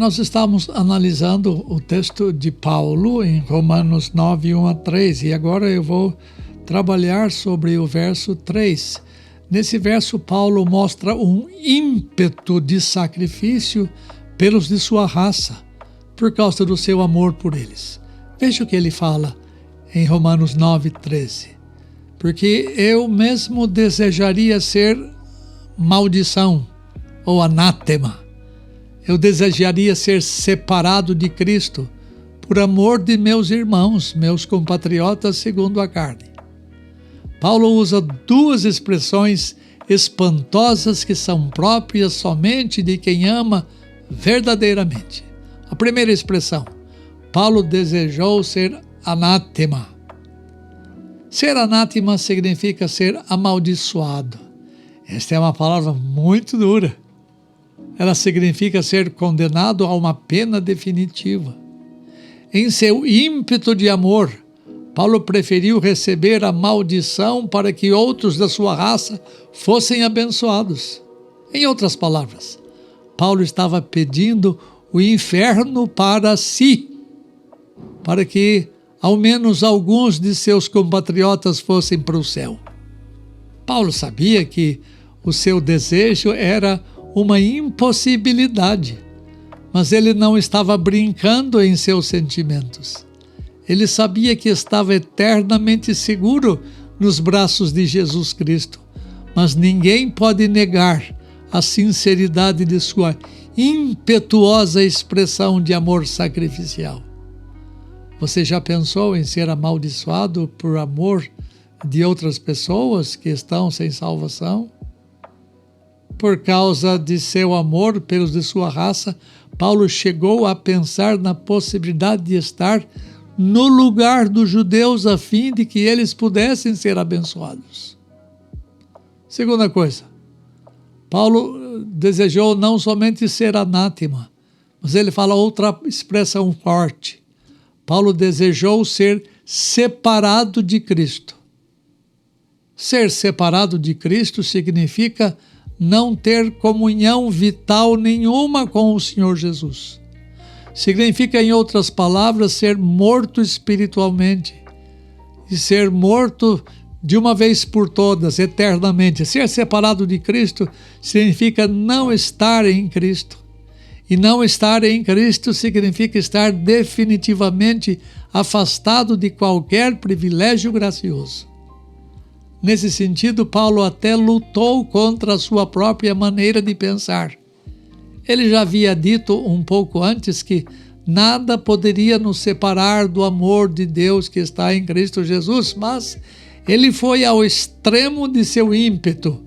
Nós estamos analisando o texto de Paulo em Romanos 9, 1 a 3, e agora eu vou trabalhar sobre o verso 3. Nesse verso, Paulo mostra um ímpeto de sacrifício pelos de sua raça, por causa do seu amor por eles. Veja o que ele fala em Romanos 9, 13. Porque eu mesmo desejaria ser maldição ou anátema. Eu desejaria ser separado de Cristo por amor de meus irmãos, meus compatriotas segundo a carne. Paulo usa duas expressões espantosas que são próprias somente de quem ama verdadeiramente. A primeira expressão, Paulo desejou ser anátema. Ser anátema significa ser amaldiçoado. Esta é uma palavra muito dura. Ela significa ser condenado a uma pena definitiva. Em seu ímpeto de amor, Paulo preferiu receber a maldição para que outros da sua raça fossem abençoados. Em outras palavras, Paulo estava pedindo o inferno para si, para que ao menos alguns de seus compatriotas fossem para o céu. Paulo sabia que o seu desejo era uma impossibilidade, mas ele não estava brincando em seus sentimentos. Ele sabia que estava eternamente seguro nos braços de Jesus Cristo, mas ninguém pode negar a sinceridade de sua impetuosa expressão de amor sacrificial. Você já pensou em ser amaldiçoado por amor de outras pessoas que estão sem salvação? Por causa de seu amor pelos de sua raça, Paulo chegou a pensar na possibilidade de estar no lugar dos judeus a fim de que eles pudessem ser abençoados. Segunda coisa, Paulo desejou não somente ser anátema, mas ele fala outra expressão forte. Paulo desejou ser separado de Cristo. Ser separado de Cristo significa não ter comunhão vital nenhuma com o Senhor Jesus. Significa, em outras palavras, ser morto espiritualmente. E ser morto de uma vez por todas, eternamente. Ser separado de Cristo significa não estar em Cristo. E não estar em Cristo significa estar definitivamente afastado de qualquer privilégio gracioso. Nesse sentido, Paulo até lutou contra a sua própria maneira de pensar. Ele já havia dito um pouco antes que nada poderia nos separar do amor de Deus que está em Cristo Jesus, mas ele foi ao extremo de seu ímpeto,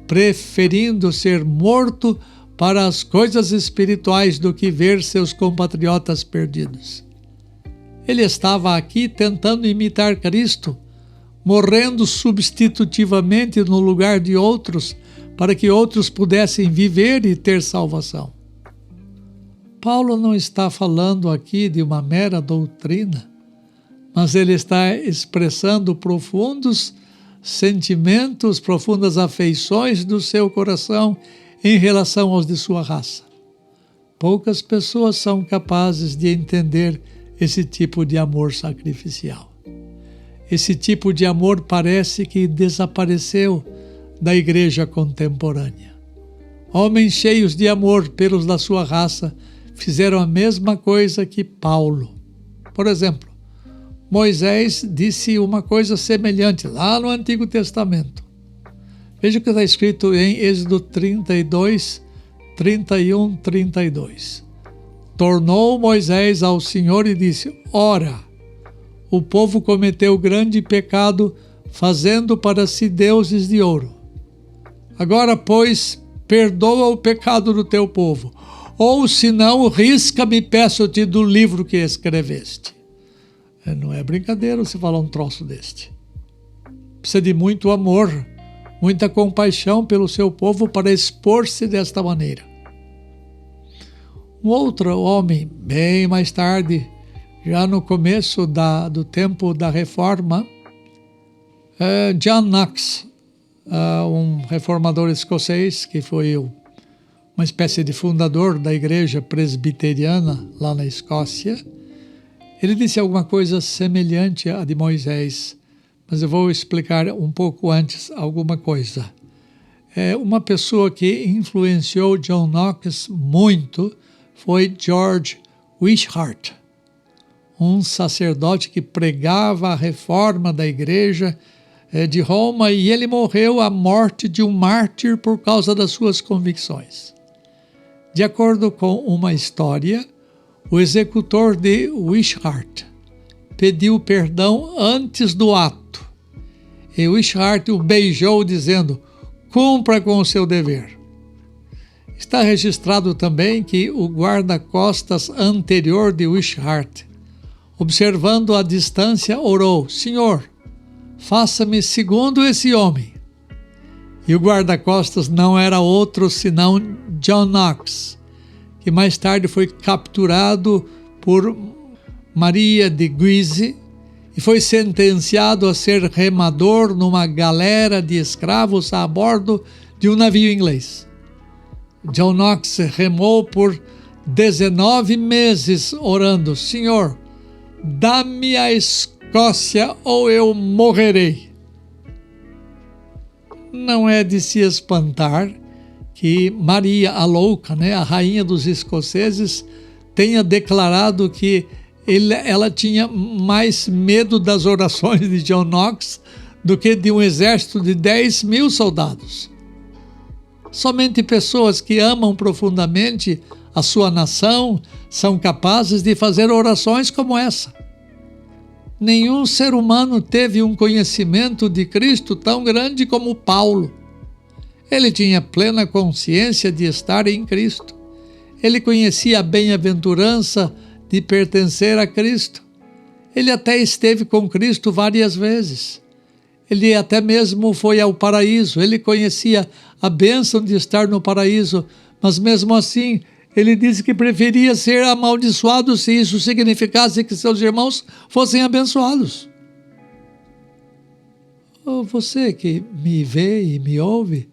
preferindo ser morto para as coisas espirituais do que ver seus compatriotas perdidos. Ele estava aqui tentando imitar Cristo, morrendo substitutivamente no lugar de outros, para que outros pudessem viver e ter salvação. Paulo não está falando aqui de uma mera doutrina, mas ele está expressando profundos sentimentos, profundas afeições do seu coração em relação aos de sua raça. Poucas pessoas são capazes de entender esse tipo de amor sacrificial. Esse tipo de amor parece que desapareceu da igreja contemporânea. Homens cheios de amor pelos da sua raça fizeram a mesma coisa que Paulo. Por exemplo, Moisés disse uma coisa semelhante lá no Antigo Testamento. Veja o que está escrito em Êxodo 32, 31, 32. Tornou Moisés ao Senhor e disse: Ora, o povo cometeu grande pecado, fazendo para si deuses de ouro. Agora, pois, perdoa o pecado do teu povo, ou senão risca-me, peço-te, do livro que escreveste. Não é brincadeira você falar um troço deste. Precisa de muito amor, muita compaixão pelo seu povo para expor-se desta maneira. Um outro homem, bem mais tarde, já no começo do tempo da Reforma, John Knox, um reformador escocês que foi uma espécie de fundador da igreja presbiteriana lá na Escócia. Ele disse alguma coisa semelhante à de Moisés, mas eu vou explicar um pouco antes alguma coisa. Uma pessoa que influenciou John Knox muito foi George Wishart, um sacerdote que pregava a reforma da igreja de Roma, e ele morreu a morte de um mártir por causa das suas convicções. De acordo com uma história, o executor de Wishart pediu perdão antes do ato, e Wishart o beijou dizendo: cumpra com o seu dever. Está registrado também que o guarda-costas anterior de Wishart, observando a distância, orou: Senhor, faça-me segundo esse homem. E o guarda-costas não era outro senão John Knox, que mais tarde foi capturado por Maria de Guise e foi sentenciado a ser remador numa galera de escravos a bordo de um navio inglês. John Knox remou por 19 meses orando: Senhor, dá-me a Escócia ou eu morrerei. Não é de se espantar que Maria a Louca, a rainha dos escoceses, tenha declarado que ela tinha mais medo das orações de John Knox do que de um exército de 10.000 soldados. Somente pessoas que amam profundamente a sua nação são capazes de fazer orações como essa. Nenhum ser humano teve um conhecimento de Cristo tão grande como Paulo. Ele tinha plena consciência de estar em Cristo. Ele conhecia a bem-aventurança de pertencer a Cristo. Ele até esteve com Cristo várias vezes. Ele até mesmo foi ao paraíso. Ele conhecia a bênção de estar no paraíso, mas mesmo assim ele disse que preferia ser amaldiçoado se isso significasse que seus irmãos fossem abençoados. Você que me vê e me ouve,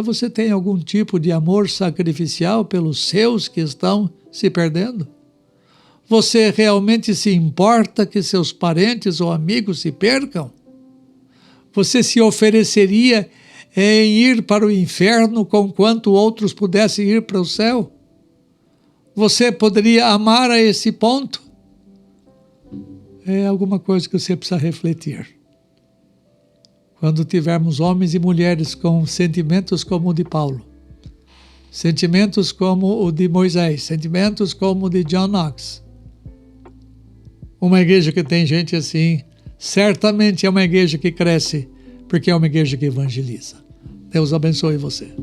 você tem algum tipo de amor sacrificial pelos seus que estão se perdendo? Você realmente se importa que seus parentes ou amigos se percam? Você se ofereceria em ir para o inferno conquanto outros pudessem ir para o céu? Você poderia amar a esse ponto? É alguma coisa que você precisa refletir. Quando tivermos homens e mulheres com sentimentos como o de Paulo, sentimentos como o de Moisés, sentimentos como o de John Knox, uma igreja que tem gente assim, certamente é uma igreja que cresce, porque é uma igreja que evangeliza. Deus abençoe você.